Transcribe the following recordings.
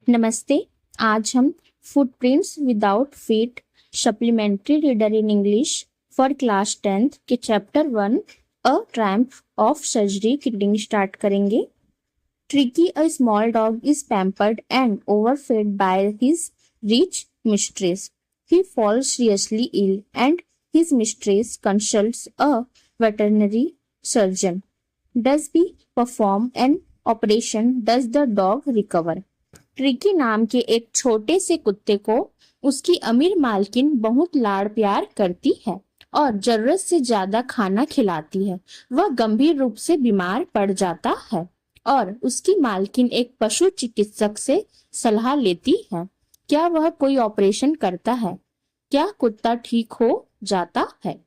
नमस्ते। आज हम footprints without feet supplementary reader in English for class 10th के chapter 1 a triumph of surgery की रीडिंग स्टार्ट करेंगे। Tricki a small dog is pampered and overfed by his rich mistress. He falls seriously ill and his mistress consults a veterinary surgeon. Does he perform an operation? Does the dog recover? Tricky नाम के एक छोटे से कुत्ते को उसकी अमीर मालकिन बहुत लाड़ प्यार करती है और जरूरत से ज्यादा खाना खिलाती है। वह गंभीर रूप से बीमार पड़ जाता है और उसकी मालकिन एक पशु चिकित्सक से सलाह लेती है। क्या वह कोई ऑपरेशन करता है? क्या कुत्ता ठीक हो जाता है?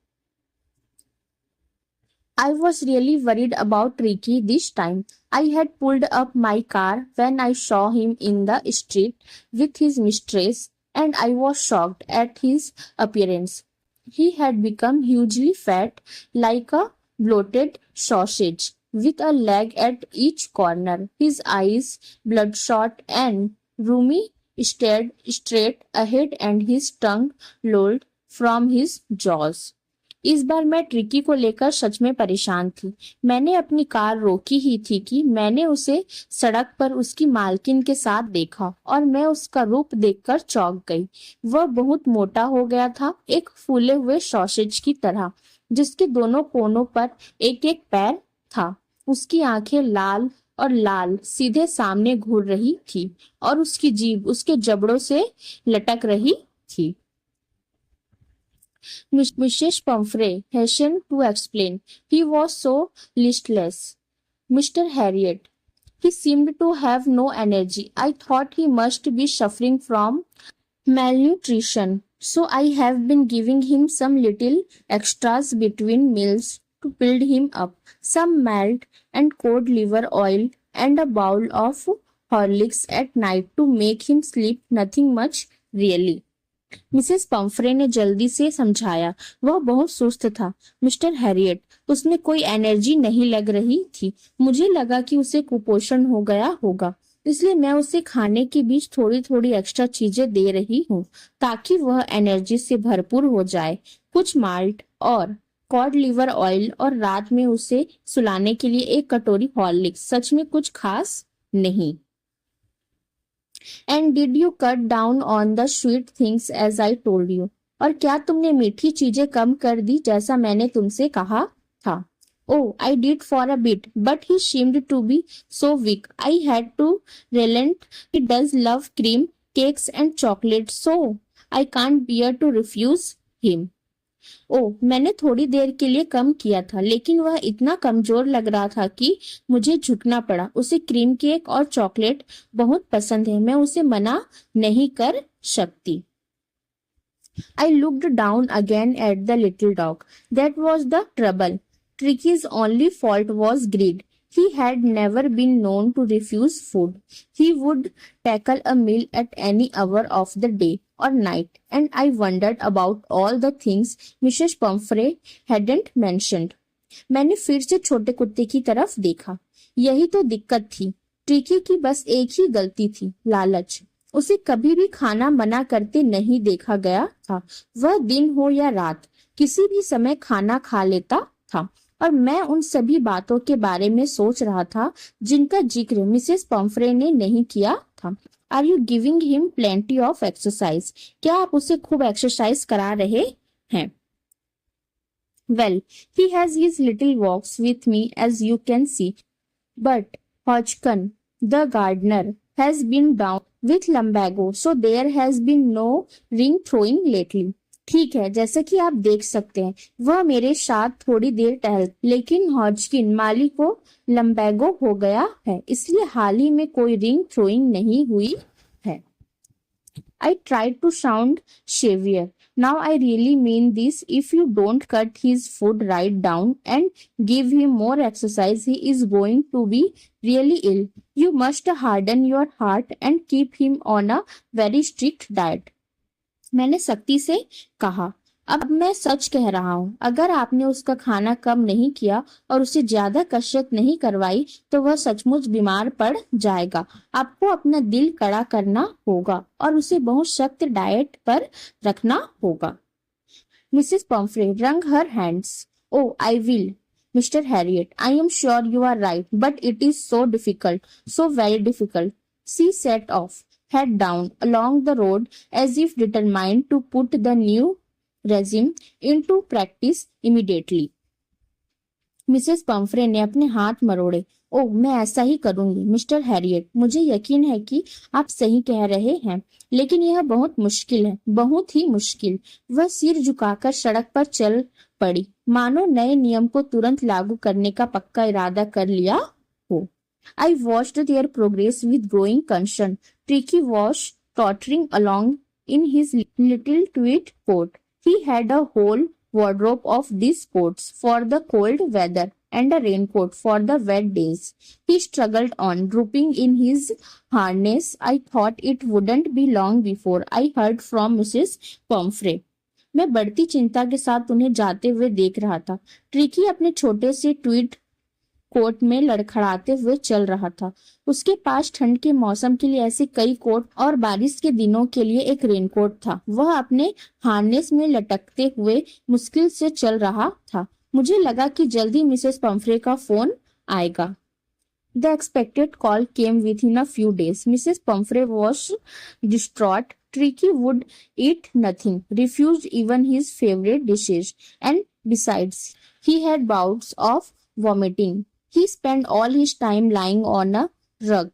I was really worried about Ricky this time. I had pulled up my car when I saw him in the street with his mistress, and I was shocked at his appearance. He had become hugely fat, like a bloated sausage, with a leg at each corner. His eyes, bloodshot and rheumy, stared straight ahead, and his tongue lolled from his jaws. इस बार मैं tricky को लेकर सच में परेशान थी। मैंने अपनी car रोकी ही थी कि मैंने उसे सड़क पर उसकी मालकिन के साथ देखा और मैं उसका रूप देखकर चौंक गई। वह बहुत मोटा हो गया था, एक फूले हुए सॉसेज की तरह जिसके दोनों कोनों पर एक एक पैर था। उसकी आंखें लाल और लाल सीधे सामने घूर रही थी और उसकी जीभ उसके जबड़ों से लटक रही थी। Mrs. Pumphrey hastened to explain. He was so listless. Mr. Harriet. He seemed to have no energy. I thought he must be suffering from malnutrition. So I have been giving him some little extras between meals to build him up. Some malt and cod liver oil and a bowl of Horlicks at night to make him sleep. Nothing much really. Mrs Pomfrey ने जल्दी से समझाया। वह बहुत सुस्त था। Mister Harriet, उसमें कोई एनर्जी नहीं लग रही थी। मुझे लगा कि उसे कुपोषण हो गया होगा, इसलिए मैं उसे खाने के बीच थोड़ी थोड़ी एक्स्ट्रा चीजें दे रही हूँ ताकि वह एनर्जी से भरपूर हो जाए। कुछ माल्ट और कॉड लिवर ऑयल और रात में उसे सुलाने के लिए एक कटोरी हॉर्लिक्स। सच में कुछ खास नहीं। And did you cut down on the sweet things as I told you? और क्या तुमने मीठी चीजें कम कर दी जैसा मैंने तुमसे कहा था? Oh, I did for a bit, but he seemed to be so weak. I had to relent. He does love cream, cakes and chocolate, so I can't bear to refuse him. ओह, मैंने थोड़ी देर के लिए कम किया था, लेकिन वह इतना कमजोर लग रहा था कि मुझे झुकना पड़ा। उसे क्रीम केक और चॉकलेट बहुत पसंद है, मैं उसे मना नहीं कर सकती। I looked down again at the little dog. That was the trouble. Tricky's only fault was greed. He had never been known to refuse food. He would tackle a meal at any hour of the day or night, and I wondered about all the things Mrs. Pumphrey hadn't mentioned. मैंने फिर से छोटे कुत्ते की तरफ देखा। यही तो दिक्कत थी। ट्रिकी की बस एक ही गलती थी, लालच। उसे कभी भी खाना मना करते नहीं देखा गया था। वह दिन हो या रात किसी भी समय खाना खा लेता था और मैं उन सभी बातों के बारे में सोच रहा था जिनका जिक्र मिसेस पम्फ्रे ने नहीं किया था। Are you giving him plenty of exercise? क्या आप उसे खूब एक्सरसाइज करा रहे हैं? Well, he has his little walks with me as you can see, but Hodgkin the gardener has been down with lumbago, so there has been no ring throwing lately. ठीक है, जैसे कि आप देख सकते हैं वह मेरे साथ थोड़ी देर टहल, लेकिन हॉजकिन माली को लम्बैगो हो गया है, इसलिए हाल ही में कोई रिंग थ्रोइंग नहीं हुई है। I tried to sound severe. Now I really mean this. If you don't cut his food right down and give him more exercise, he is going to be really ill. You must harden your heart and keep him on a very strict diet. मैंने सख्ती से कहा, अब मैं सच कह रहा हूँ, अगर आपने उसका खाना कम नहीं किया और उसे ज्यादा कसरत नहीं करवाई तो वह सचमुच बीमार पड़ जाएगा। आपको अपना दिल कड़ा करना होगा और उसे बहुत सख्त डाइट पर रखना होगा। Mrs Pomfrey wrung her hands. Oh, I will, Mr. Harriet. I am sure you are right, but it is so difficult, so very difficult. She set off, head down, along the road as if determined to put the new regime into practice immediately. Mrs Pomfrey ने अपने हाथ मरोड़े। ओह, मैं ऐसा ही करूंगी mister Harriet. मुझे यकीन है कि आप सही कह रहे हैं, लेकिन यह बहुत मुश्किल है, बहुत ही मुश्किल। वह सिर झुकाकर सड़क पर चल पड़ी, मानो नए नियम को तुरंत लागू करने का पक्का इरादा कर लिया हो। I watched their progress with growing concern. Tricki was tottering along in his little tweed coat. He had a whole wardrobe of these coats for the cold weather and a raincoat for the wet days. He struggled on, drooping in his harness. I thought it wouldn't be long before I heard from Mrs. Pomfrey. मैं बढ़ती चिंता के साथ उन्हें जाते हुए देख रहा था। ट्रिकी अपने छोटे से ट्वीड कोट में लड़खड़ाते हुए चल रहा था। उसके पास ठंड के मौसम के लिए ऐसे कई कोट और बारिश के दिनों के लिए एक रेनकोट था। वह अपने हार्नेस में लटकते हुए मुश्किल से चल रहा था। मुझे लगा कि जल्दी मिसेस पम्फ्रे का फोन आएगा। The expected call came with in a few days. Mrs Pomfrey was distraught. Tricky would eat nothing, refused even his favorite dishes, and besides, he had bouts of vomiting. He spent all his time lying on a rug,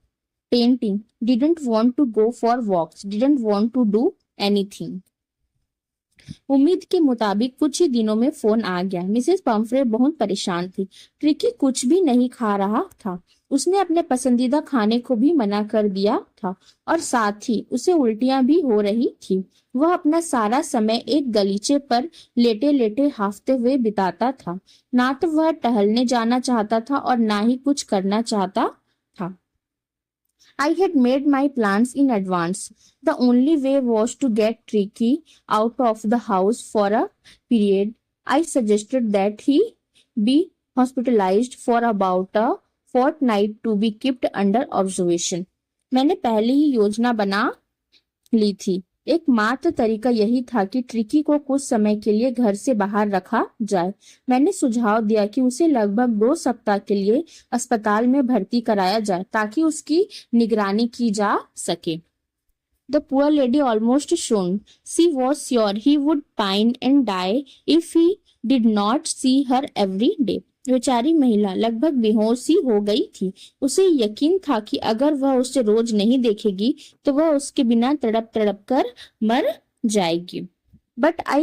painting, didn't want to go for walks, didn't want to do anything. उम्मीद के मुताबिक कुछ ही दिनों में phone आ गया। Mrs Pomfrey बहुत परेशान थी। ट्रिकी कुछ भी नहीं खा रहा था। उसने अपने पसंदीदा खाने को भी मना कर दिया था और साथ ही उसे उल्टियां भी हो रही थी। वह अपना सारा समय एक गलीचे पर लेटे लेटे हाफते हुए बिताता था। ना तो वह टहलने जाना चाहता था और ना ही कुछ करना चाहता था। I had made my plans in advance. The only way was to get Tricky out of the house for a period. I suggested that he be hospitalized for about a fortnight to be kept under observation. मैंने पहले ही योजना बना ली थी। एकमात्र तरीका यही था कि ट्रिकी को कुछ समय के लिए घर से बाहर रखा जाए। मैंने सुझाव दिया कि उसे लगभग 2 सप्ताह के लिए अस्पताल में भर्ती कराया जाए ताकि उसकी निगरानी की जा सके। The poor lady almost shone. She was sure he would pine and die if he did not see her every day. बेचारी महिला लगभग बेहोश ही हो गई थी। उसे यकीन था कि अगर वह उसे रोज नहीं देखेगी तो वह उसके बिना तड़प तड़प कर मर जाएगी। But I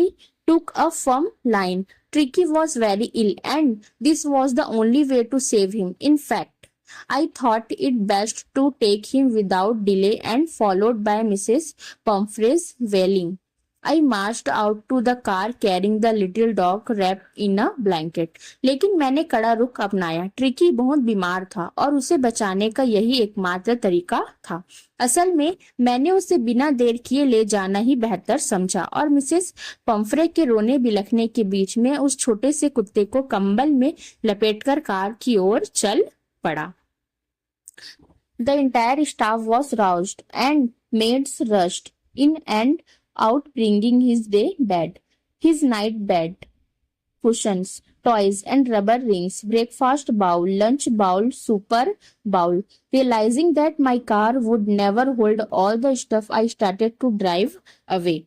took a firm line. Tricky was very ill and this was the only way to save him. In fact, I thought it best to take him without delay and followed by Mrs. Pumphrey's wailing. I marched out to the car carrying the little dog wrapped in a blanket. लेकिन मैंने कड़ा रुख अपनाया। Tricky बहुत बीमार था और उसे बचाने का यही एकमात्र तरीका था। असल में मैंने उसे बिना देर किए ले जाना ही बेहतर समझा और मिसेस पम्फ्रे के रोने बिलखने के बीच में उस छोटे से कुत्ते को कंबल में लपेटकर कार की ओर चल पड़ा। The entire staff was roused and maids rushed in and out bringing his day bed, his night bed, cushions, toys and rubber rings, breakfast bowl, lunch bowl, super bowl. Realizing that my car would never hold all the stuff, I started to drive away.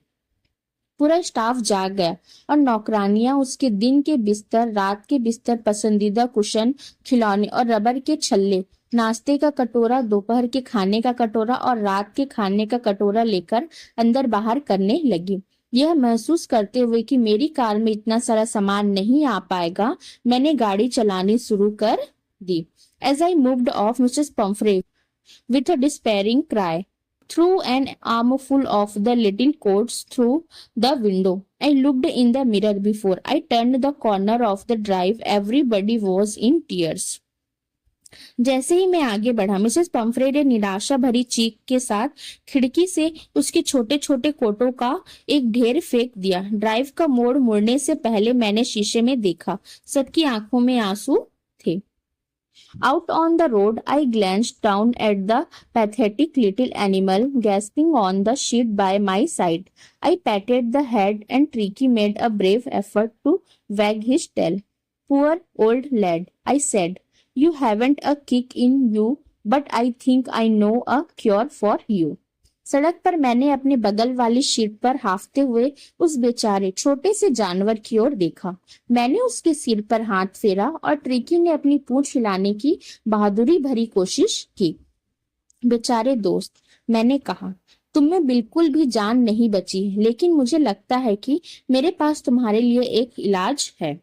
पूरा staff जाग गया और नौकरानियां उसके दिन के बिस्तर, रात के बिस्तर, पसंदीदा कुशन, खिलौने और रबर के छल्ले, नाश्ते का कटोरा, दोपहर के खाने का कटोरा और रात के खाने का कटोरा लेकर अंदर बाहर करने लगी। यह महसूस करते हुए कि मेरी कार में इतना सारा सामान नहीं आ पाएगा, मैंने गाड़ी चलानी शुरू कर दी। As I moved off Mrs. Pumphrey with a despairing cry, threw an armful of the little coats through the window. I looked in the mirror before I turned the corner of the drive. Everybody was in tears. जैसे ही मैं आगे बढ़ा, Mrs Pomfrey ने निराशा भरी चीख के साथ खिड़की से उसके छोटे छोटे कोटों का एक ढेर फेंक दिया। ड्राइव का मोड़ मुड़ने से पहले मैंने शीशे में देखा, सबकी आंखों में आंसू थे। Out on the road, I glanced down at the pathetic little animal gasping on the seat by my side. I patted the head and Tricky made a brave effort to wag his tail. Poor old lad, I said. You haven't a kick in you, but I think I know a cure for you. सड़क पर मैंने अपने बगल वाली seat पर हाफते हुए उस बेचारे छोटे से जानवर की ओर देखा। मैंने उसके सिर पर हाथ फेरा और ट्रिकी ने अपनी पूंछ हिलाने की बहादुरी भरी कोशिश की। बेचारे दोस्त, मैंने कहा, तुम में बिल्कुल भी जान नहीं बची, लेकिन मुझे लगता है कि मेरे पास तुम्हारे लिए एक इलाज है।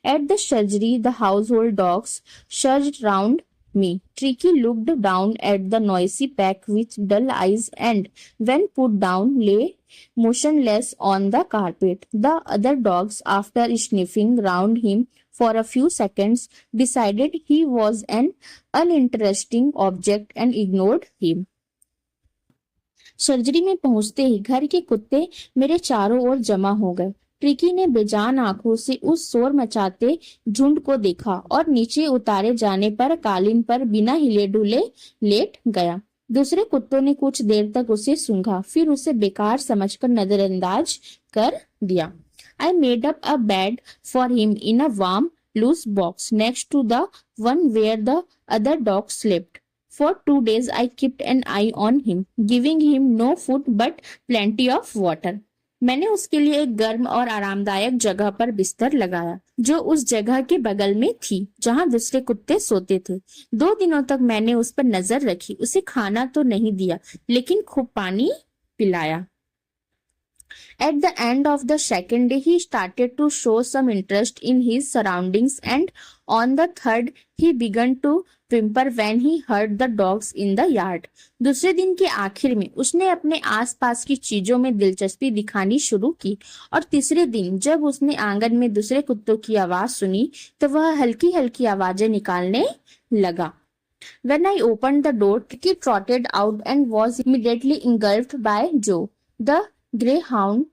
At the surgery, the household dogs surged round me. Tricky looked down at the noisy pack with dull eyes and, when put down, lay motionless on the carpet. The other dogs, after sniffing round him for a few seconds, decided he was an uninteresting object and ignored him. Surgery में पहुंचते ही घर के कुत्ते मेरे चारों ओर जमा हो गए। ट्रिकी ने बेजान आंखों से उस शोर मचाते झुंड को देखा और नीचे उतारे जाने पर कालीन पर बिना हिले डुले लेट गया। दूसरे कुत्तों ने कुछ देर तक उसे सूंघा, फिर उसे बेकार समझकर नजरअंदाज कर दिया। I made up a bed for him in a warm, loose box next to the one where the other dogs slept. For 2 days I kept an eye on him, giving him no food but plenty of water. मैंने उसके लिए एक गर्म और आरामदायक जगह पर बिस्तर लगाया, जो उस जगह के बगल में थी जहां दूसरे कुत्ते सोते थे। 2 दिनों तक मैंने उस पर नजर रखी। उसे खाना तो नहीं दिया, लेकिन खूब पानी पिलाया। At the end of the second day, he started to show some interest in his surroundings, and on the third, he began to whimper when he heard the dogs in the yard. दूसरे दिन के आखिर में उसने अपने आसपास की चीजों में दिलचस्पी दिखानी शुरू की, और तीसरे दिन जब उसने आंगन में दूसरे कुत्तों की आवाज सुनी तो वह हल्की हल्की आवाजें निकालने लगा। When I opened the door, Tricky trotted out and was immediately engulfed by Joe, the greyhound,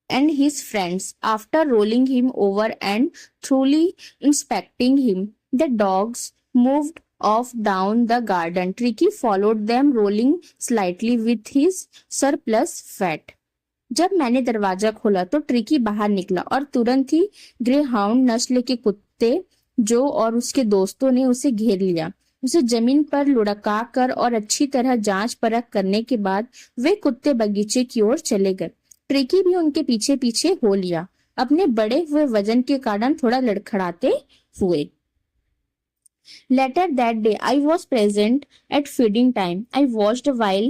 and his friends. After rolling him over and thoroughly inspecting him, the dogs moved off down the garden. Tricky followed them, rolling slightly with his surplus fat. जब मैंने दरवाजा खोला तो tricky बाहर निकला और तुरंत ही greyhound नस्ल के कुत्ते जो और उसके दोस्तों ने उसे घेर लिया। उसे जमीन पर लुढ़का कर और अच्छी तरह जांच परख करने के बाद वे कुत्ते बगीचे की ओर चले गए। ट्रिकी भी उनके पीछे पीछे हो लिया, अपने बड़े हुए वजन के कारण थोड़ा लड़खड़ाते हुए। Later that day, I was present at feeding time. I watched while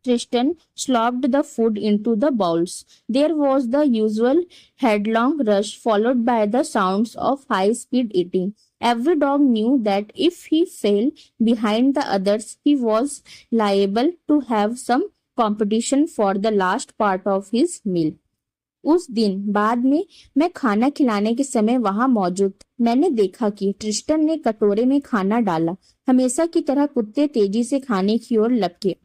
Tristan slopped the food into the bowls. There was the usual headlong rush followed by the sounds of high-speed eating. Every dog knew that if he fell behind the others, he was liable to have some competition for the last part of his meal. उस दिन बाद में मैं खाना खिलाने के समय वहां मौजूद मैंने देखा कि ट्रिस्टन ने कटोरे में खाना डाला। हमेशा की तरह कुत्ते तेजी से खाने की ओर लपके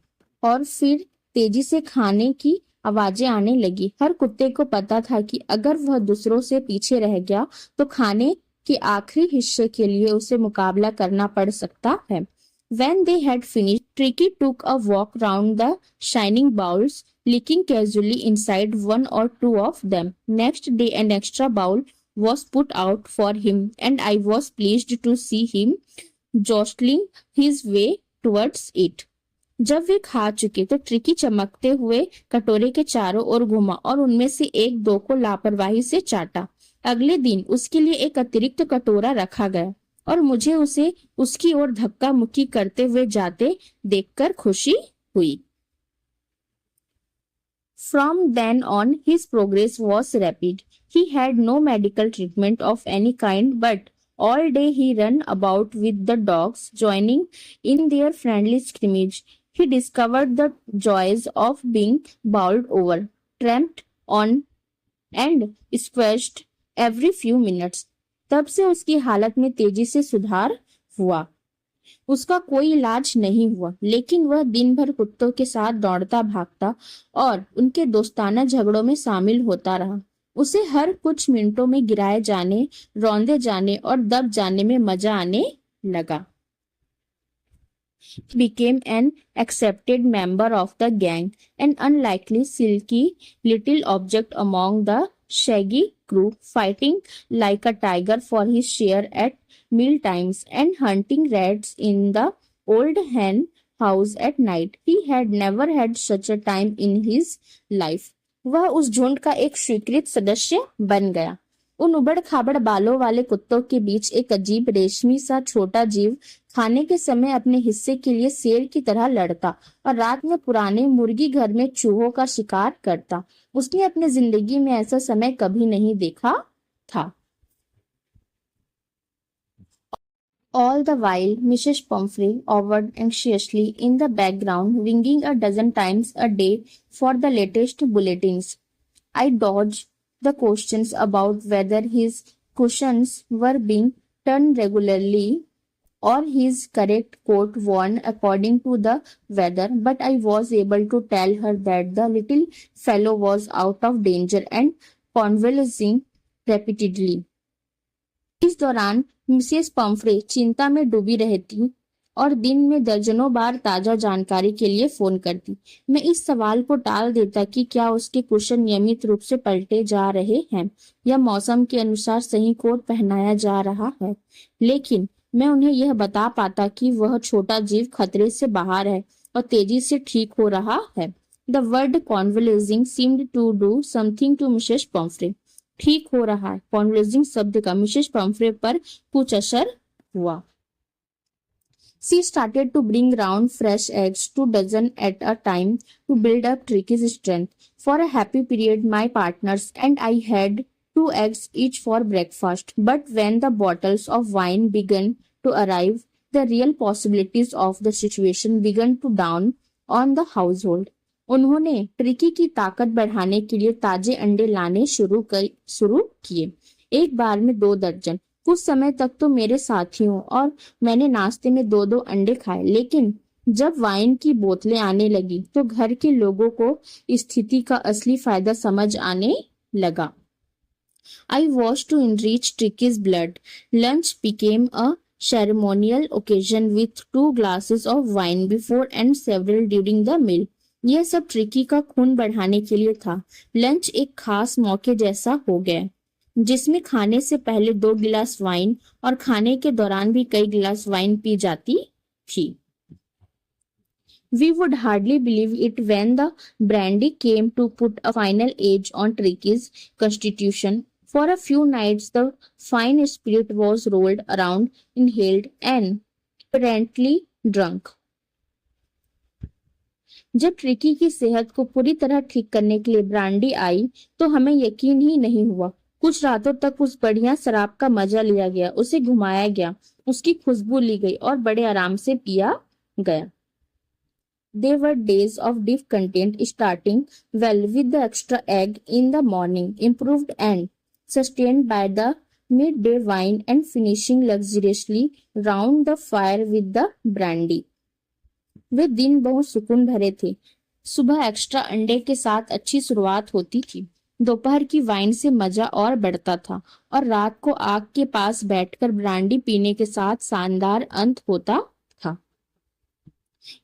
और फिर तेजी से खाने की आवाजें आने लगी। हर कुत्ते को पता था कि अगर वह दूसरों से पीछे रह गया तो खाने के आखिरी हिस्से के लिए उसे मुकाबला करना पड़ सकता है। When they had finished, Tricky took a walk round the shining bowls, licking casually inside one or two of them. Next day, an extra bowl was put out for him, and I was pleased to see him jostling his way towards it. जब वे खा चुके तो tricky चमकते हुए कटोरे के चारों ओर घूमा और उनमें से एक दो को लापरवाही से चाटा। अगले दिन उसके लिए एक अतिरिक्त कटोरा रखा गया और मुझे उसे उसकी ओर धक्का मुक्की करते हुए जाते देखकर खुशी हुई। From then on, his progress was rapid. He had no medical treatment of any kind, but all day he ran about with the dogs, joining in their friendly scrimmage. He discovered the joys of being bowled over, tramped on, and squashed every few minutes. तब से उसकी हालत में तेजी से सुधार हुआ। उसका कोई इलाज नहीं हुआ, लेकिन वह दिन भर कुत्तों के साथ दौड़ता भागता और उनके दोस्ताना झगड़ों में शामिल होता रहा। उसे हर कुछ मिनटों में गिराए जाने, रौंदे जाने और दब जाने में मजा आने लगा। Became an accepted member of the gang, an unlikely silky little object among the shaggy crew, fighting like a tiger for his share at meal times and hunting rats in the old hen house at night. He had never had such a time in his life. वह उस झुंड का एक स्वीकृत सदस्य बन गया। उन उबड़ खाबड़ बालों वाले कुत्तों के बीच एक अजीब रेशमी सा छोटा जीव खाने के समय अपने हिस्से के लिए शेर की तरह लड़ता और रात में पुराने मुर्गी घर में चूहों का शिकार करता। उसने अपनी जिंदगी में ऐसा समय कभी नहीं देखा था। All the while, Mrs. Pumphrey hovered anxiously in the background, ringing a dozen times a day for the latest bulletins. I dodged the questions about whether his cushions were being turned regularly or his correct coat worn according to the weather, but I was able to tell her that the little fellow was out of danger and convalescing repeatedly. इस दौरान Mrs Pomfrey चिंता में डूबी रहती और दिन में दर्जनों बार ताजा जानकारी के लिए फोन करती। मैं इस सवाल को टाल देता कि क्या उसके कुशन नियमित रूप से पलटे जा रहे हैं या मौसम के अनुसार सही कोट पहनाया जा रहा है, लेकिन मैं उन्हें यह बता पाता कि वह छोटा जीव खतरे से बाहर है और तेजी से ठीक हो रहा है। The word convalescing seemed to do something to Mrs Pumphrey. ठीक हो रहा है, कॉन्वलेजिंग शब्द का मिसेस पम्फ्रे पर कुछ असर हुआ। She started to bring round fresh eggs, 2 dozen at a time, to build up Tricky's strength. For a happy period, my partners and I had 2 eggs each for breakfast. But when the bottles of wine began to arrive, the real possibilities of the situation began to dawn on the household. उन्होंने tricky की ताकत बढ़ाने के लिए ताजे अंडे लाने शुरू किए, एक बार में 2 दर्जन। कुछ समय तक तो मेरे साथियों और मैंने नाश्ते में 2-2 अंडे खाए, लेकिन जब वाइन की बोतलें आने लगी तो घर के लोगों को स्थिति का असली फायदा समझ आने लगा। I was to enrich Tricky's blood. Lunch became a ceremonial occasion with 2 glasses of wine before and several during the meal. यह सब ट्रिकी का खून बढ़ाने के लिए था। लंच एक खास मौके जैसा हो गया, जिसमें खाने से पहले 2 गिलास वाइन और खाने के दौरान भी कई गिलास वाइन पी जाती थी। We would hardly believe it when the brandy came to put a final edge on Tricky's constitution. For a few nights, the fine spirit was rolled around, inhaled, and apparently drunk. जब tricky की सेहत को पूरी तरह ठीक करने के लिए ब्रांडी आई तो हमें यकीन ही नहीं हुआ। कुछ रातों तक उस बढ़िया शराब का मजा लिया गया, उसे घुमाया गया, उसकी खुशबू ली गई और बड़े आराम से पिया गया। There were days of deep content, starting well with the extra egg in the morning, improved and sustained by the midday wine, and finishing luxuriously round the fire with the brandy. वे दिन बहुत सुकून भरे थे। सुबह extra अंडे के साथ अच्छी शुरुआत होती थी, दोपहर की वाइन से मजा और बढ़ता था और रात को आग के पास बैठकर ब्रांडी पीने के साथ शानदार अंत होता था।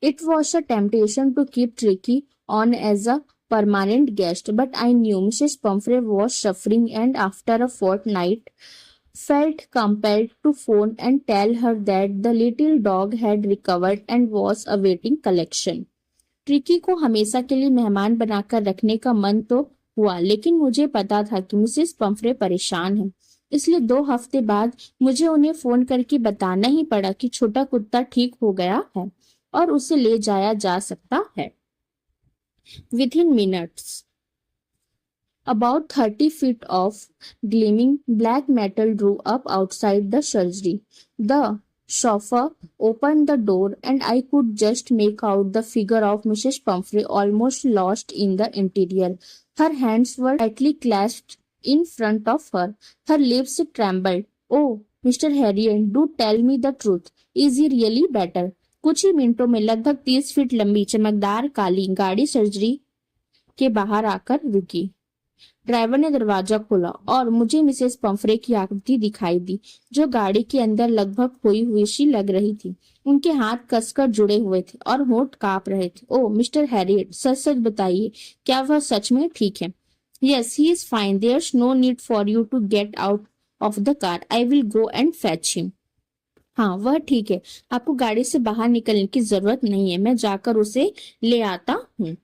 It was a temptation to keep Tricky on as a permanent guest, but I knew Mrs. Pumphrey was suffering, and after a fortnight felt compelled to phone and tell her that the little dog had recovered and was awaiting collection. Tricky को हमेशा के लिए मेहमान बनाकर रखने का मन तो हुआ, लेकिन मुझे पता था कि मिसेस पम्फ्रे परेशान है, इसलिए 2 हफ्ते बाद मुझे उन्हें फोन करके बताना ही पड़ा कि छोटा कुत्ता ठीक हो गया है और उसे ले जाया जा सकता है। Within minutes, about 30 feet of gleaming black metal drew up outside the surgery. The chauffeur opened the door, and I could just make out the figure of Mrs. Pumphrey almost lost in the interior. Her hands were tightly clasped in front of her. Her lips trembled. "Oh, Mr Herriot, do tell me the truth, is he really better? कुछ ही मिनटों में लगभग 30 feet लंबी चमकदार काली गाड़ी surgery के बाहर आकर रुकी। ड्राइवर ने दरवाजा खोला और मुझे मिसेस पंफरे की आकृति दिखाई दी, जो गाड़ी के अंदर लगभग खोई हुई सी लग रही थी। उनके हाथ कसकर जुड़े हुए थे और होंठ कांप रहे थे। ओह मिस्टर हैरियट, सच सच बताइए, क्या वह सच में ठीक है? Yes, he is fine, there's no need for you to get out of the car, I will go and fetch him. हाँ, वह ठीक है, आपको गाड़ी से बाहर निकलने की जरूरत नहीं है, मैं जाकर उसे ले आता हूँ।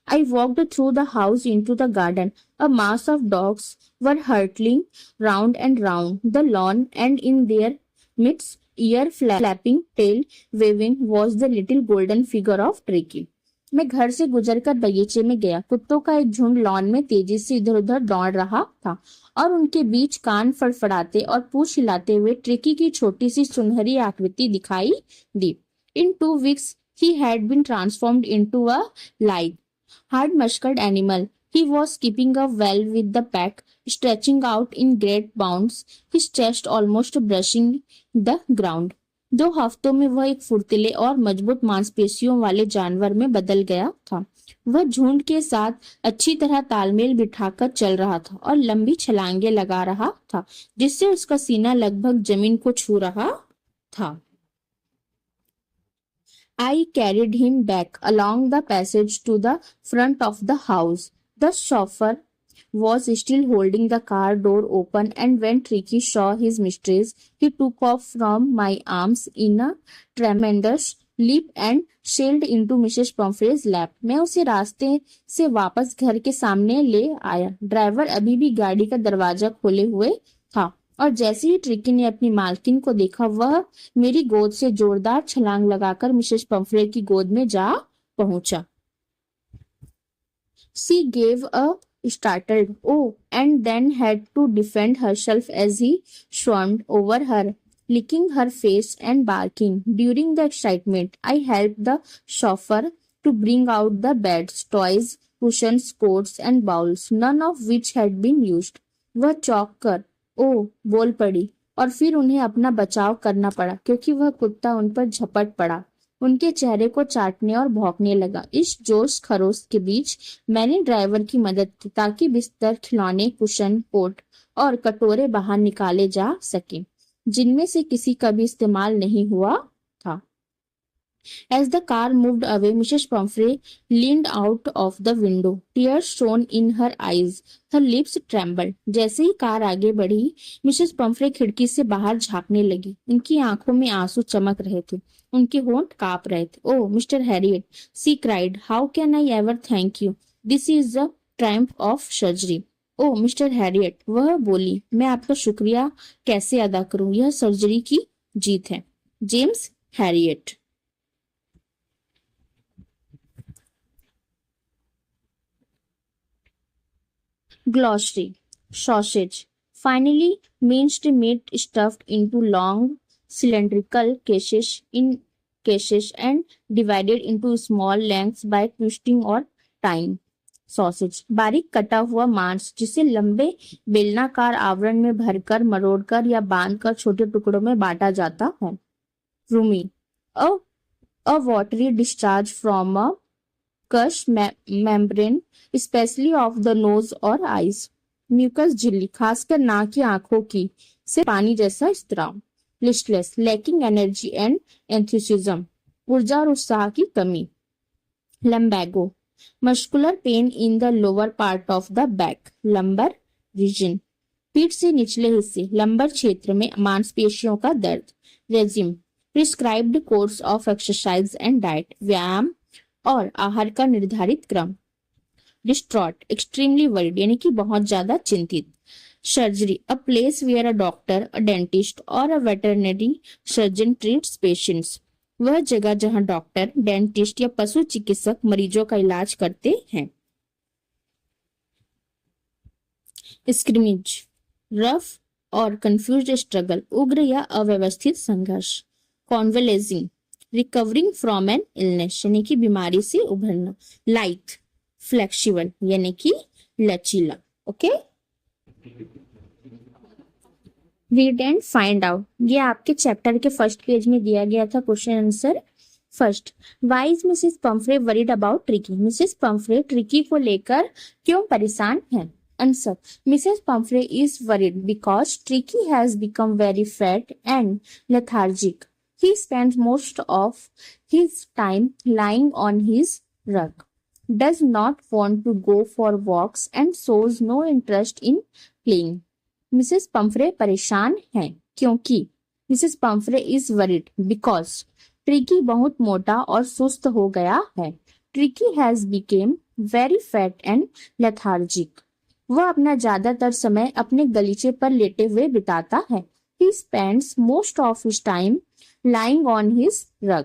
I walked through the house into the garden. A mass of dogs were hurtling round and round the lawn, and in their midst, ear flapping, tail waving, was the little golden figure of Tricky. मैं घर से गुजरकर बगीचे में गया। कुत्तों का एक झुंड लॉन में तेजी से इधर उधर दौड़ रहा था और उनके बीच कान फड़फड़ाते और पूंछ हिलाते हुए ट्रिकी की छोटी सी सुनहरी आकृति दिखाई दी। In 2 weeks, he had been transformed into a light hard-muscled animal. He was keeping up well with the pack, stretching out in great bounds, his chest almost brushing the ground. 2 हफ्तों में वह एक फुर्तीले और मजबूत मांसपेशियों वाले जानवर में बदल गया था। वह झुंड के साथ अच्छी तरह तालमेल बिठाकर चल रहा था और लंबी छलांगे लगा रहा था, जिससे उसका सीना लगभग जमीन को छू रहा था। I carried him back along the passage to the front of the house. The chauffeur was still holding the car door open, and when Tricky saw his mistress, he took off from my arms in a tremendous leap and sailed into Mrs. Pumphrey's lap. मैं उसे रास्ते से वापस घर के सामने ले आया। ड्राइवर अभी भी गाड़ी का दरवाजा खोले हुए था और जैसे ही ट्रिकी ने अपनी मालकिन को देखा, वह मेरी गोद से जोरदार छलांग लगाकर मिसेस पंफरे की गोद में जा पहुंचा। She gave a startled "oh" and then had to defend herself as he swarmed over her, licking her face and barking. During the excitement, I helped the chauffeur to bring out the beds, toys, cushions, coats, and bowls, none of which had been used. वह चौंक कर ओ बोल पड़ी और फिर उन्हें अपना बचाव करना पड़ा क्योंकि वह कुत्ता उन पर झपट पड़ा, उनके चेहरे को चाटने और भौंकने लगा। इस जोश खरोश के बीच मैंने ड्राइवर की मदद की ताकि बिस्तर, खिलौने, कुशन, कोट और कटोरे बाहर निकाले जा सके, जिनमें से किसी का भी इस्तेमाल नहीं हुआ था। As the car moved away, Mrs. Pumphrey leaned out of the window. Tears shone in her eyes. Her lips trembled. जैसे ही कार आगे बढ़ी, मिसेस पंफ्रे खिड़की से बाहर झांकने लगी। उनकी आंखों में आंसू चमक रहे थे, उनके होंठ कांप रहे थे। Oh Mr Herriot, she cried, how can I ever thank you? This is the triumph of surgery. Oh Mr Herriot, वह बोली, मैं आपका शुक्रिया कैसे अदा करूं? यह सर्जरी की जीत है। James Harriet. Glossary. Sausage. Finally, minced meat stuffed into long cylindrical cases and divided into small lengths by twisting or tying. Sausage. बारीक कटा हुआ मांस जिसे लंबे बेलनाकार आवरण में भरकर, मरोड़कर या बांधकर छोटे टुकड़ों में बांटा जाता है। Rumi. A watery discharge from a कश membrane, especially of the nose और eyes. म्यूकस झिल्ली, खासकर नाक की आंखों की, से पानी जैसा स्त्राव। Listless, lacking energy and enthusiasm, ऊर्जा और उत्साह की कमी। Lumbago, muscular pain in the lower part of the back, lumbar region, पीठ से निचले हिस्से, लंबर क्षेत्र में मांसपेशियों का दर्द। Regime, prescribed course of exercise and diet, व्यायाम और आहार का निर्धारित क्रम। डिस्ट्रॉट, एक्सट्रीमली वरीड यानी कि बहुत ज्यादा चिंतित। Surgery, a place where a doctor, a dentist और a veterinary surgeon treats patients, वह जगह जहां डॉक्टर, डेंटिस्ट या पशु चिकित्सक मरीजों का इलाज करते हैं। स्क्रिमिज, रफ और कंफ्यूज्ड स्ट्रगल, उग्र या अव्यवस्थित संघर्ष। कॉन्वेलेजिंग, रिकवरिंग फ्रॉम एन इलनेस यानी कि बीमारी से उभरना। लाइट, फ्लेक्सिबल यानी कि लचीला। Okay, read and find out. ये आपके चैप्टर के फर्स्ट पेज में दिया गया था question answer. First, why is Mrs Pumphrey worried about Tricki? Mrs Pumphrey Tricki को लेकर क्यों परेशान है? Answer, Mrs Pumphrey is worried because Tricki has become very fat and lethargic. He spends most of his time lying on his rug, does not want to go for walks and shows no interest in playing. Mrs Pomfrey परेशान हैं क्योंकि Mrs Pumphrey is worried because tricky बहुत मोटा और सुस्त हो गया है. Tricky has became very fat and lethargic. वह अपना ज्यादातर समय अपने गलीचे पर लेटे हुए बिताता है. He spends most of his time lying on his rug.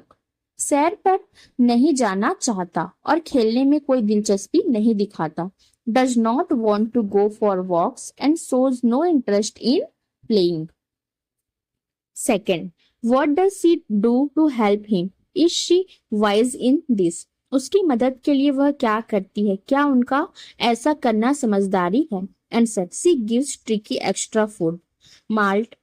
सैर पर नहीं जाना चाहता और खेलने में कोई दिलचस्पी नहीं दिखाता. Does not want to go for walks and shows no interest in playing. Second, what does she do to help him? Is she wise in this? उसकी मदद के लिए वह क्या करती है? क्या उनका ऐसा करना समझदारी है? Answer, she gives Tricky extra food, malt,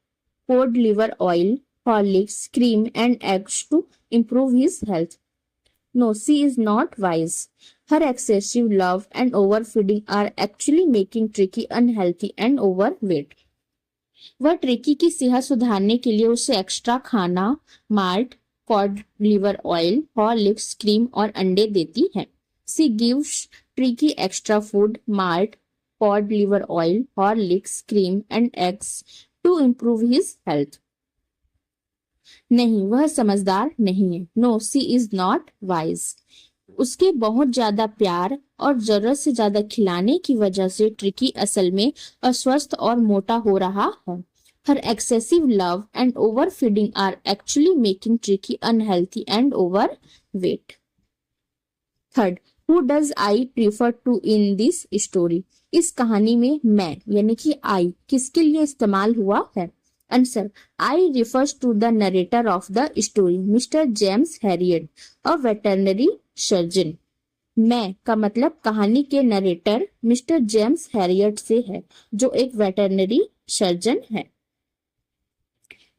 cod liver oil, Horlicks, cream and eggs to improve his health. No, she is not wise. Her excessive love and overfeeding are actually making Tricky unhealthy and overweight. वह tricky की सेहत सुधारने के लिए उसे extra खाना, malt, cod liver oil, Horlicks, cream और अंडे देती है. She gives Tricky extra food, malt, cod liver oil, Horlicks, cream and eggs to improve his health. नहीं, वह समझदार नहीं है. No, she is not wise. उसके बहुत ज्यादा प्यार और जरूरत से ज्यादा खिलाने की वजह से ट्रिकी असल में अस्वस्थ और मोटा हो रहा है. Her excessive love and overfeeding are actually making Tricki unhealthy and overweight. Third, who does I prefer to in this story? इस कहानी में मैं यानी कि आई किसके लिए इस्तेमाल हुआ है? Answer, I refers to the narrator of the story, Mr James Herriot, a veterinary surgeon. मैं का मतलब कहानी के नरेटर मिस्टर जेम्स हैरियट से है, जो एक वेटरनरी सर्जन है.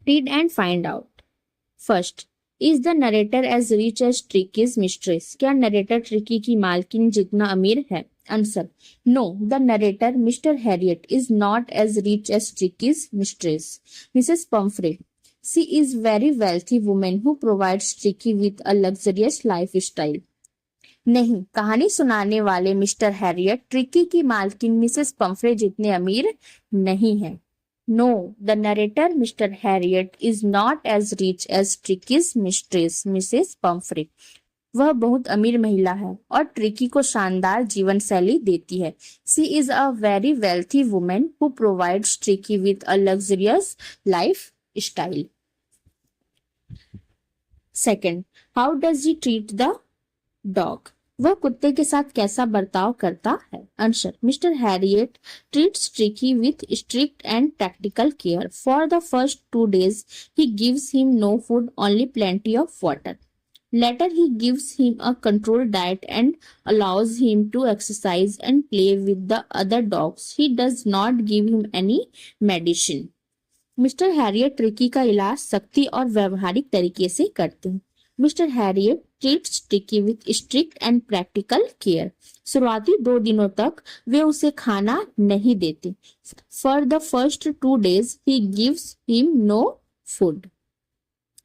Read and find out. First, is the narrator as rich as Tricki's mistress? क्या नरेटर ट्रिकी की मालकिन जितना अमीर है? Answer, no, the narrator Mr Herriot is not as rich as Tricki's mistress, Mrs Pumphrey. She is very wealthy women who provides Tricki with a luxurious lifestyle. नहीं, कहानी सुनाने वाले मिस्टर हैरियट ट्रिकी की मालकिन Mrs Pomfrey जितने अमीर नहीं है. No, the narrator Mr Herriot is not as rich as Tricki's mistress, Mrs Pumphrey. वह बहुत अमीर महिला है और ट्रिकी को शानदार जीवन शैली देती है. She is a very wealthy women who provides Tricki with a luxurious lifestyle. Second, how does he treat the dog? वह कुत्ते के साथ कैसा बर्ताव करता है? Answer, Mr Herriot treats Tricki with strict and practical care. For the first 2 days he gives him no food, only plenty of water. Later he gives him a controlled diet and allows him to exercise and play with the other dogs. He does not give him any medicine. Mister Harriet tricky का इलाज सख्ती और व्यवहारिक तरीके से करते हैं. Mr Herriot treats Tricki with strict and practical care. शुरुआती 2 दिनों तक वे उसे खाना नहीं देते. For the first 2 days he gives him no food.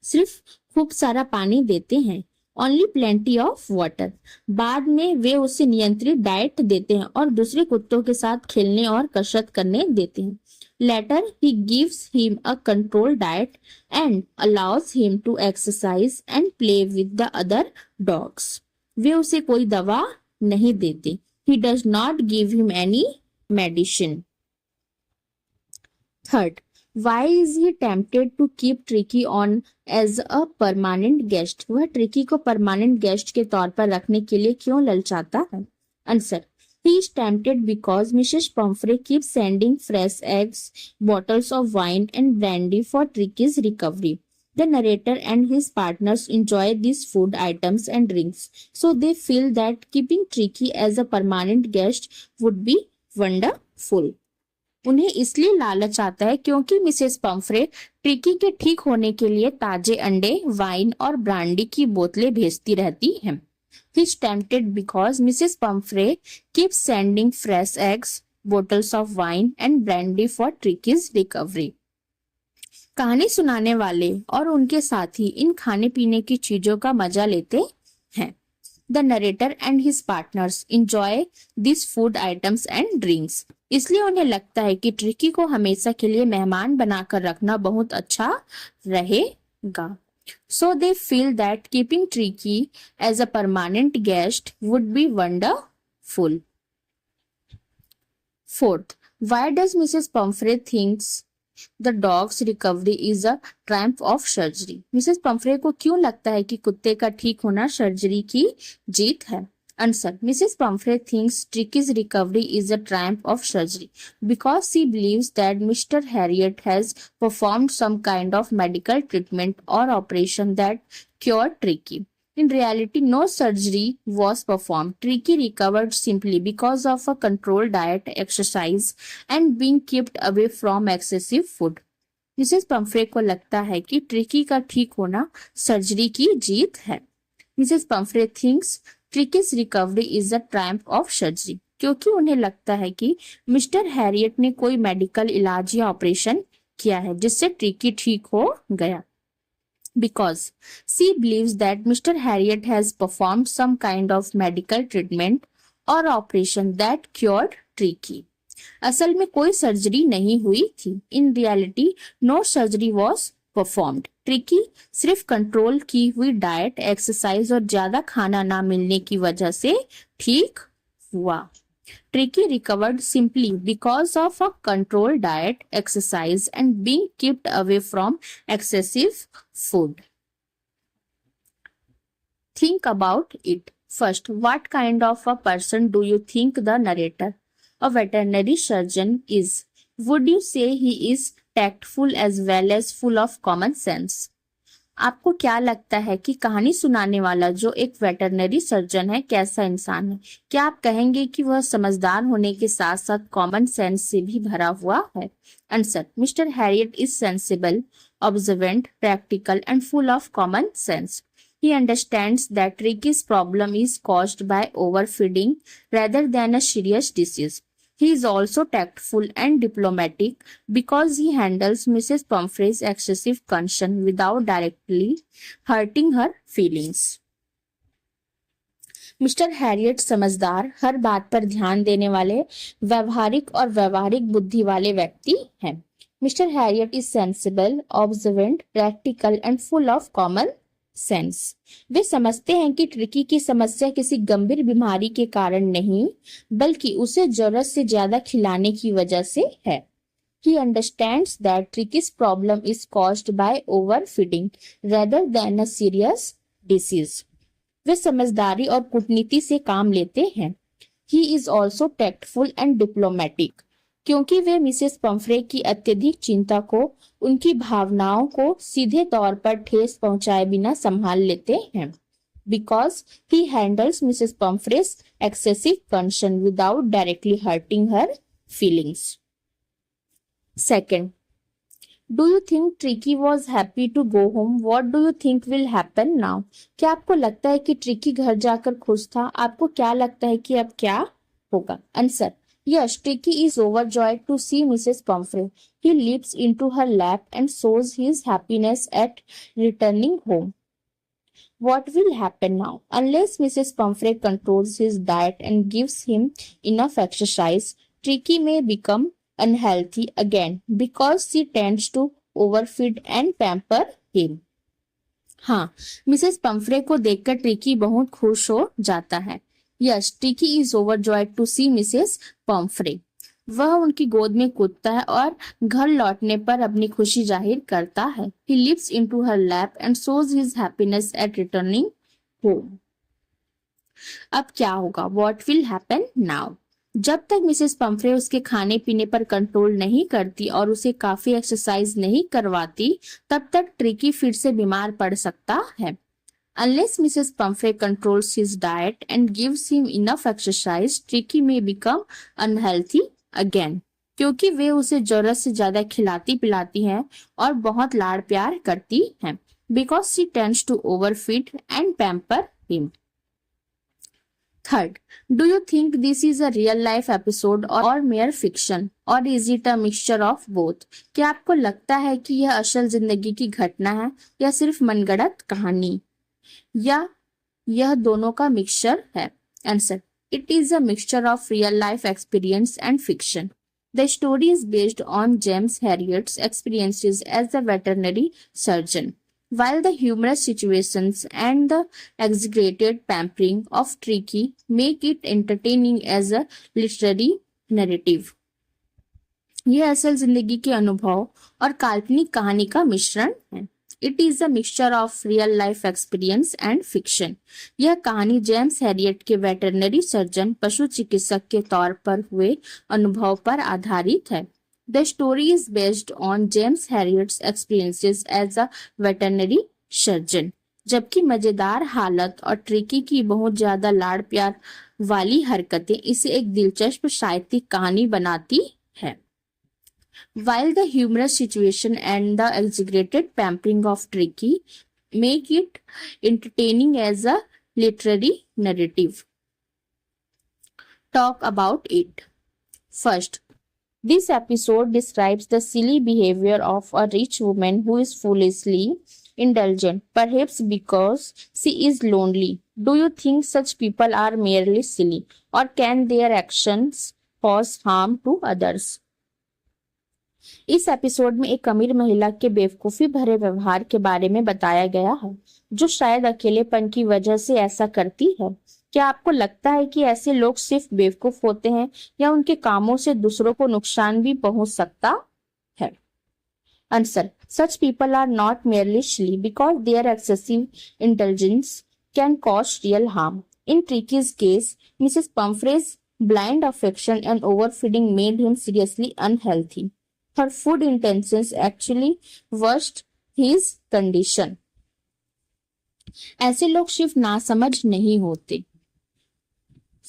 सिर्फ खूब सारा पानी देते हैं. Only plenty of water. बाद में वे उसे नियंत्रित डाइट देते हैं और दूसरे कुत्तों के साथ खेलने और कसरत करने देते हैं. Later he gives him a control diet and allows him to exercise and play with the other dogs. वे उसे कोई दवा नहीं देते. He does not give him any medicine. Third, Why is he tempted to keep Tricky on as a permanent guest? वह tricky को permanent guest के तौर पर रखने के लिए क्यों ललचाता है? Answer, he is tempted because Mrs. Pumphrey keeps sending fresh eggs, bottles of wine and brandy for Tricky's recovery. The narrator and his partners enjoy these food items and drinks, so they feel that keeping Tricky as a permanent guest would be wonderful. उन्हें इसलिए लालच आता है क्योंकि Mrs Pumphrey tricky के ठीक होने के लिए ताजे अंडे, वाइन और ब्रांडी की बोतलें भेजती रहती हैं। He is tempted because Mrs. Pumphrey keeps sending fresh eggs, bottles of wine and brandy for Tricky's recovery. कहानी सुनाने वाले और उनके साथी इन खाने पीने की चीजों का मजा लेते हैं। The narrator and his partners enjoy these food items and drinks. इसलिए उन्हें लगता है कि ट्रिकी को हमेशा के लिए मेहमान बनाकर रखना बहुत अच्छा रहेगा. So they feel that keeping Tricky as a permanent guest would be wonderful. Fourth, why does Mrs. Pumphrey thinks the dog's recovery is a triumph of surgery? Mrs. Pumphrey को क्यों लगता है कि कुत्ते का ठीक होना सर्जरी की जीत है? Answer. Mrs. Pumphrey thinks Tricky's recovery is a triumph of surgery because she believes that Mr. Harriot has performed some kind of medical treatment or operation that cured Tricky. In reality, no surgery was performed. Tricky recovered simply because of a controlled diet, exercise, and being kept away from excessive food. Mrs Pomfrey को लगता है कि tricky का ठीक होना surgery की जीत है. Mrs Pomfrey thinks ट्रिकीज recovery is a triumph of surgery क्योंकि उन्हें लगता है कि मिस्टर हैरियट ने कोई मेडिकल इलाज या ऑपरेशन किया है जिससे ट्रिकी ठीक हो गया. Because she believes that Mr. Harriot has performed some kind of medical treatment or operation that cured Tricky. असल में कोई सर्जरी नहीं हुई थी. In reality, no surgery was performed. Tricky सिर्फ कंट्रोल की हुई डाइट, एक्सरसाइज और ज्यादा खाना ना मिलने की वजह से ठीक हुआ. Tricky recovered simply because of a controlled diet, exercise, and being kept away from excessive food. Think about it. First, what kind of a person do you think the narrator, a veterinary surgeon, is? Would you say he is tactful as well as full of common sense? आपको क्या लगता है कि कहानी सुनाने वाला जो एक वेटरनरी सर्जन है कैसा इंसान है? क्या आप कहेंगे कि वह समझदार होने के साथ साथ कॉमन सेंस से भी भरा हुआ है? Answer. Mr Herriot is sensible, observant, practical and full of common sense. He understands that Tricky's problem is caused by overfeeding rather than a serious disease. He is also tactful and diplomatic because he handles Mrs. Pumphrey's excessive concern without directly hurting her feelings. Mister Harriet समझदार, हर बात पर ध्यान देने वाले, व्यवहारिक और व्यवहारिक बुद्धि वाले व्यक्ति हैं. Mr Herriot is sensible, observant, practical and full of common sense. वे समझते हैं कि ट्रिकी की समस्या किसी गंभीर बीमारी के कारण नहीं बल्कि उसे जरूरत से ज्यादा खिलाने की वजह से है. He understands that Tricky's problem is caused by overfeeding rather than a serious disease. वे समझदारी और कूटनीति से काम लेते हैं. He is also tactful and diplomatic. क्योंकि वे मिसेस पंफ्रे की अत्यधिक चिंता को, उनकी भावनाओं को सीधे तौर पर ठेस पहुंचाए बिना संभाल लेते हैं. Because he handles Mrs. Pumphrey's excessive concern without directly hurting her feelings. Second, do you think Tricky was happy to go home? What do you think will happen now? क्या आपको लगता है कि ट्रिकी घर जाकर खुश था? आपको क्या लगता है कि अब क्या होगा? Answer. Yes, Tricky is overjoyed to see Mrs. Pumphrey. He leaps into her lap and shows his happiness at returning home. What will happen now? Unless Mrs. Pumphrey controls his diet and gives him enough exercise, Tricky may become unhealthy again because she tends to overfeed and pamper him. हाँ, Mrs Pomfrey को देखकर tricky बहुत खुश हो जाता है. Yes, Tricky is overjoyed to see Mrs. Pumphrey. वह उनकी गोद में कूदता है और घर लौटने पर अपनी खुशी जाहिर करता है. He leaps into her lap and shows his happiness at returning home. अब क्या होगा? What will happen now? जब तक मिसेस पंफ्रे उसके खाने पीने पर कंट्रोल नहीं करती और उसे काफी एक्सरसाइज नहीं करवाती, तब तक ट्रिकी फिर से बीमार पड़ सकता है. Unless Mrs. Pumphrey controls his diet and gives him enough exercise, Tricky may become unhealthy again. क्योंकि वे उसे जरूरत से ज्यादा खिलाती पिलाती हैं और बहुत लाड़ प्यार करती हैं। Because she tends to overfeed and pamper him. Third, do you think this is a real life episode और मेयर फिक्शन और is it a mixture of both? क्या आपको लगता है कि यह असल जिंदगी की घटना है या सिर्फ मनगढ़ंत कहानी, या यह दोनों का मिक्सचर है? Answer, it is a mixture of real life experience and fiction. The story is based on James Herriot's experiences as a veterinary surgeon. While the humorous situations and the exaggerated pampering of Tricky make it entertaining as a literary narrative. यह असल जिंदगी के अनुभव और काल्पनिक कहानी का मिश्रण है. It is a mixture of real life experience and fiction. यह कहानी जेम्स हैरियट के वेटरनरी सर्जन पशु चिकित्सक के तौर पर हुए अनुभव पर आधारित है. The story is based on James Herriot's experiences as a veterinary surgeon. जबकि मजेदार हालत और ट्रिकी की बहुत ज्यादा लाड़ प्यार वाली हरकतें इसे एक दिलचस्प साहित्यिक कहानी बनाती है. While the humorous situation and the exaggerated pampering of Tricky make it entertaining as a literary narrative. Talk about it. First, this episode describes the silly behavior of a rich woman who is foolishly indulgent, perhaps because she is lonely. Do you think such people are merely silly, or can their actions cause harm to others? इस episode में एक अमीर महिला के बेवकूफी भरे व्यवहार के बारे में बताया गया है, जो शायद अकेलेपन की वजह से ऐसा करती है. क्या आपको लगता है कि ऐसे लोग सिर्फ बेवकूफ होते हैं या उनके कामों से दूसरों को नुकसान भी पहुंच सकता है? Answer, such people are not merely silly because their excessive indulgence can cause real harm. In Tricky's case, Mrs. Pumphrey's blind affection and overfeeding made him seriously unhealthy. Her food intentions actually worsened his condition. ऐसे लोग सिर्फ नासमझ नहीं होते.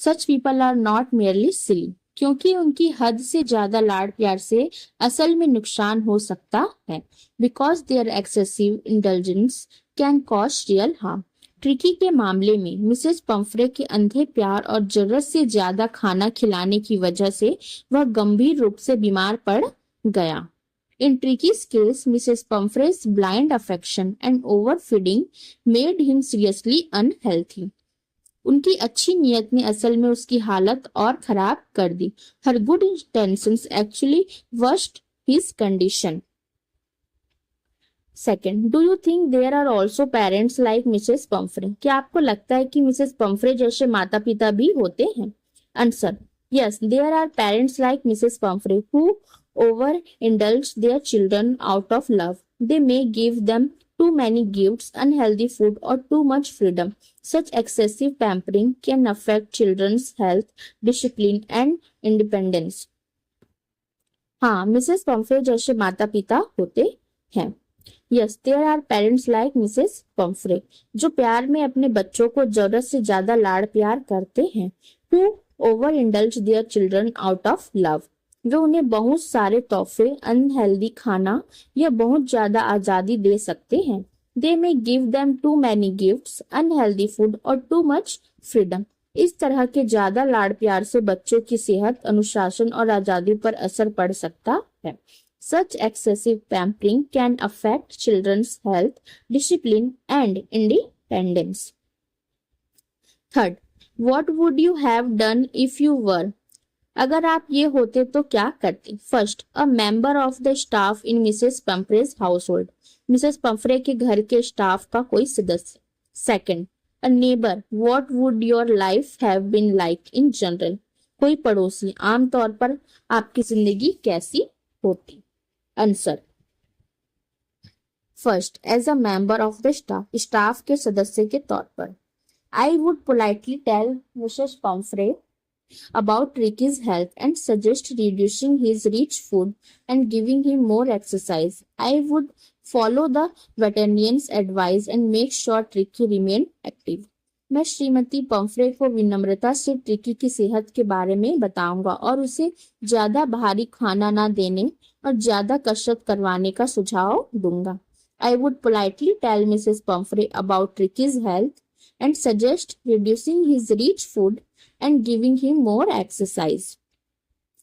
Such people are not merely silly, क्योंकि उनकी हद से ज्यादा लाड़ प्यार से असल में नुकसान हो सकता है. Because their excessive indulgence can cause real harm. Tricky के मामले में मिसेस पंफ्रे के अंधे प्यार और जरूरत से ज्यादा खाना खिलाने की वजह से वह गंभीर रूप से बीमार पड़ गया. In Tricky's case, Mrs. Pumphrey's blind affection and overfeeding made him seriously unhealthy. उनकी अच्छी नियत ने असल में उसकी हालत और खराब कर दी. Her good intentions actually worsened his condition. Second, do you think there are also parents like Mrs. Pumphrey? क्या आपको लगता है कि मिसेस पंफ्रे जैसे माता पिता भी होते हैं? Answer, yes, there are parents like Mrs. Pumphrey who overindulge their children out of love. They may give them too many gifts, unhealthy food, or too much freedom. Such excessive pampering can affect children's health, discipline, and independence. हाँ, Mrs Pomfrey जैसे माता पिता होते हैं. Yes, there are parents like Mrs. Pumphrey जो प्यार में अपने बच्चों को जरूरत से ज्यादा लाड़ प्यार करते हैं. Who overindulge their children out of love. वे उन्हें बहुत सारे तोहफे, अनहेल्दी खाना या बहुत ज्यादा आजादी दे सकते हैं. They may give them too many gifts, unhealthy food और too much freedom. इस तरह के ज्यादा लाड़ प्यार से बच्चों की सेहत, अनुशासन और आजादी पर असर पड़ सकता है. Such excessive pampering can affect children's health, discipline and independence. Third, what would you have done if you were? अगर आप ये होते तो क्या करते? First, a member of the staff in Mrs Pumphrey's household. Mrs Pumphrey के घर के स्टाफ का कोई सदस्य. Second, a neighbour. What would your life have been like in general. कोई पड़ोसी. आमतौर पर आपकी जिंदगी कैसी होती? Answer, first, as a member of the staff. Staff के सदस्य के तौर पर. I would politely tell Mrs Pumphrey about Ricky's health and suggest reducing his rich food and giving him more exercise. I would follow the veterinarian's advice and make sure Ricky remained active. मैं Shrimati Pomfrey को विनम्रता से tricky की सेहत के बारे में बताऊंगा और उसे ज्यादा भारी खाना ना देने और ज्यादा कसरत करवाने का सुझाव दूंगा। I would politely tell Mrs. Pumphrey about Tricky's health and suggest reducing his rich food and giving him more exercise.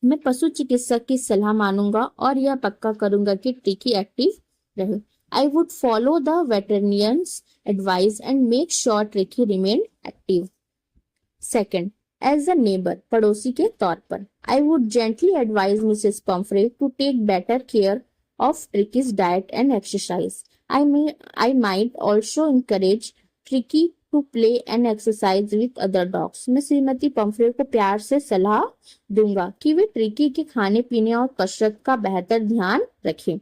मैं पशु चिकित्सक की सलाह मानूंगा और यह पक्का करूंगा कि ट्रिकी एक्टिव रहे। I would follow the veterinarian's advice and make sure Tricky remained active. Second, as a neighbor, पड़ोसी के तौर पर, I would gently advise Mrs. Pumphrey to take better care of Tricky's diet and exercise. I might also encourage Tricky to play and exercise with other dogs. मैं Shrimati Pomfrey को प्यार से सलाह दूंगा कि वे ट्रिकी के खाने पीने और कसरत का बेहतर ध्यान रखें।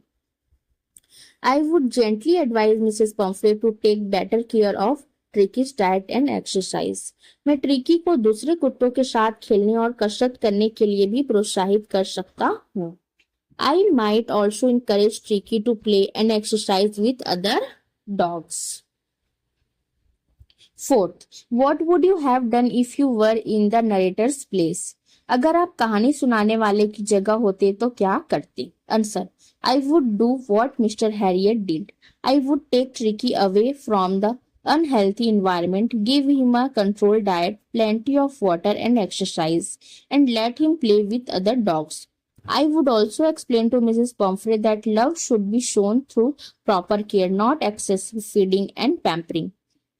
I would gently advise Mrs. Pumphrey to take better care of Tricky's diet and exercise. मैं ट्रिकी को दूसरे कुत्तों के साथ खेलने और कसरत करने के लिए भी प्रोत्साहित कर सकता हूँ। I might also encourage Tricky to play and exercise with other dogs. Fourth, what would you have done if you were in the narrator's place? अगर आप कहानी सुनाने वाले की जगह होते तो क्या करते? Answer, I would do what Mr. Harriet did. I would take Tricky away from the unhealthy environment, give him a controlled diet, plenty of water and exercise, and let him play with other dogs. I would also explain to Mrs. Pumphrey that love should be shown through proper care, not excessive feeding and pampering.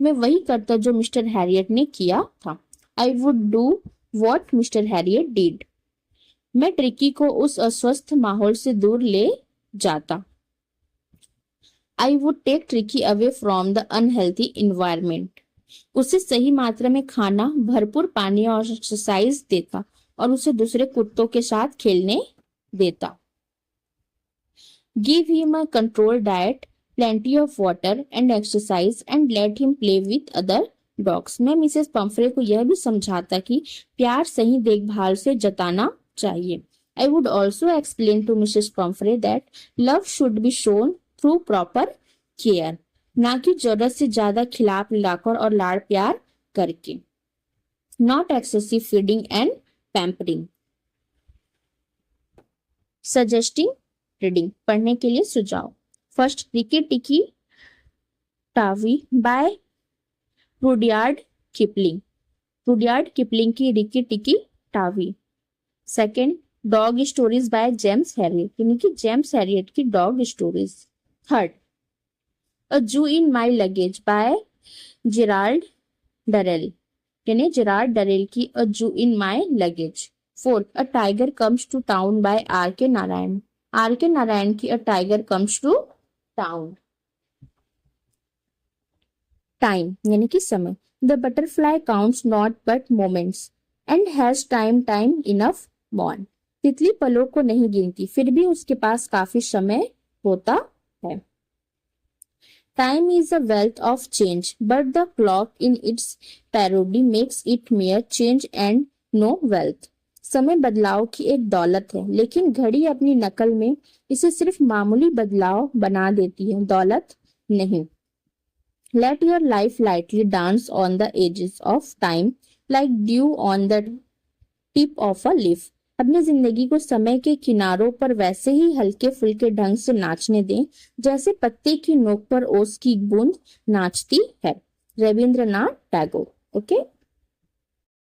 मैं वही करता जो mister Harriet ने किया था। I would do what Mr. Harriet did. मैं tricky को उस अस्वस्थ माहौल से दूर ले जाता। I would take Tricky away from the unhealthy environment. उसे सही मात्रा में खाना, भरपूर पानी और एक्सरसाइज देता और उसे दूसरे कुत्तों के साथ खेलने देता। Give him a controlled diet, plenty of water and exercise and let him play with other dogs. मैं मिसेस पंफ्रे को यह भी समझाता कि प्यार सही देखभाल से जताना चाहिए। I would also explain to Mrs. Pumphrey that love should be shown through proper care, ना कि जरूरत से ज्यादा खिला पिलाकर और लाड़ प्यार करके। Not excessive feeding and pampering. Suggesting reading, पढ़ने के लिए सुझाव। First, Rikki Tikki Tavi by Rudyard Kipling. Rudyard Kipling की Rikki Tikki Tavi. Second, dog stories by James Herriot, यानी कि जेम्स हैरियट की dog stories. Third, a zoo in my luggage by Gerald Durrell, यानी Gerald Durrell की a zoo in my luggage. Fourth, a tiger comes to town by R K Narayan, R K Narayan की a tiger comes to town. Time यानी कि समय, the butterfly counts not but moments and has time enough मॉन, तितली पलों को नहीं गिनती फिर भी उसके पास काफी समय होता है। Time is a wealth of change but the clock in its parody makes it mere change and no wealth. समय बदलाव की एक दौलत है लेकिन घड़ी अपनी नकल में इसे सिर्फ मामूली बदलाव बना देती है, दौलत नहीं। Let your life lightly dance on the edges of time like dew on the tip of a leaf. अपनी जिंदगी को समय के किनारों पर वैसे ही हल्के फुल्के ढंग से नाचने दें जैसे पत्ते की नोक पर ओस की बूंद नाचती है। रविंद्रनाथ टैगोर। ओके।